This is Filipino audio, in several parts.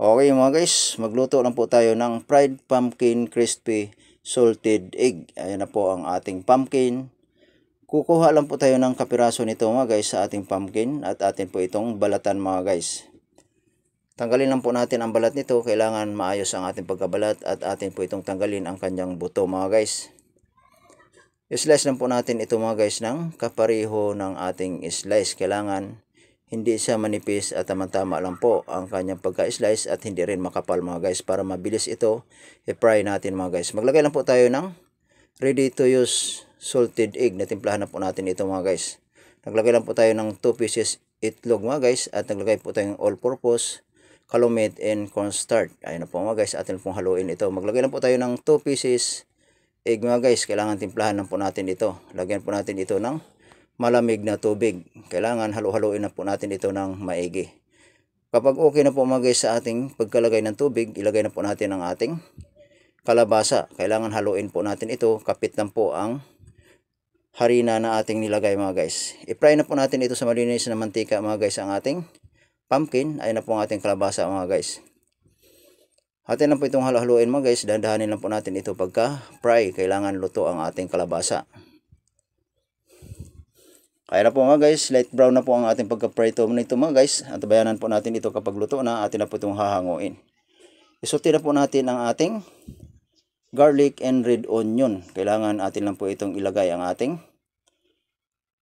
Okay mga guys, magluto lang po tayo ng fried pumpkin crispy salted egg. Ayan na po ang ating pumpkin. Kukuha lang po tayo ng kapiraso nito mga guys sa ating pumpkin at atin po itong balatan mga guys. Tanggalin lang po natin ang balat nito, kailangan maayos ang ating pagkabalat at atin po itong tanggalin ang kanyang buto mga guys. I-slice lang po natin ito mga guys ng kapareho ng ating slice. Kailangan hindi siya manipis at tamang-tama lang po ang kanyang pagka-slice at hindi rin makapal mga guys para mabilis ito i-fry natin mga guys. Maglagay lang po tayo ng ready to use salted egg. Natimplahan na po natin ito mga guys. Naglagay lang po tayo ng 2 pieces itlog mga guys at naglagay po tayo ng all-purpose calumet and cornstarch. Ayun na po mga guys, atin pong haluin ito. Maglagay lang po tayo ng 2 pieces egg mga guys. Kailangan timplahan lang po natin ito. Lagyan po natin ito ng malamig na tubig. Kailangan halo-haloin na po natin ito ng maigi. Kapag okay na po mga guys sa ating pagkalagay ng tubig, ilagay na po natin ang ating kalabasa. Kailangan haluin po natin ito. Kapit lang po ang harina na ating nilagay mga guys. I-fry na po natin ito sa malinis na mantika mga guys ang ating pumpkin. Ayun na po ang ating kalabasa mga guys. Atin lang po itong halo-haloin mga guys. Dahan-dahanin lang po natin ito pagka fry. Kailangan luto ang ating kalabasa. Kaya na po mga guys, light brown na po ang ating pagka-prito nito mga guys. At bayanan po natin ito kapag luto na, atin na po itong hahanguin. Isuti na po natin ang ating garlic and red onion. Kailangan atin lang po itong ilagay ang ating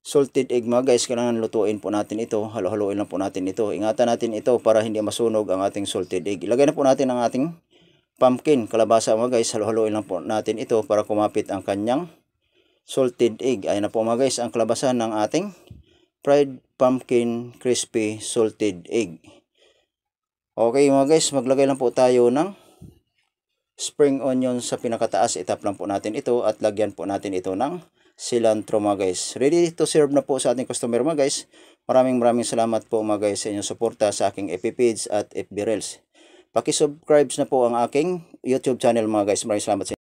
salted egg mga guys. Kailangan lutuin po natin ito, halo-haloin lang po natin ito. Ingatan natin ito para hindi masunog ang ating salted egg. Ilagay na po natin ang ating pumpkin, kalabasa mga guys. Halo-haloin lang po natin ito para kumapit ang kanyang salted egg. Ayan na po mga guys ang kalabasan ng ating fried pumpkin crispy salted egg. Okay mga guys, maglagay lang po tayo ng spring onion sa pinakataas. Itap lang po natin ito at lagyan po natin ito ng cilantro mga guys. Ready to serve na po sa ating customer mga guys. Maraming salamat po mga guys sa inyong suporta sa aking FB page at FB Reels. Paki-subscribe na po ang aking YouTube channel mga guys. Maraming salamat sa inyo.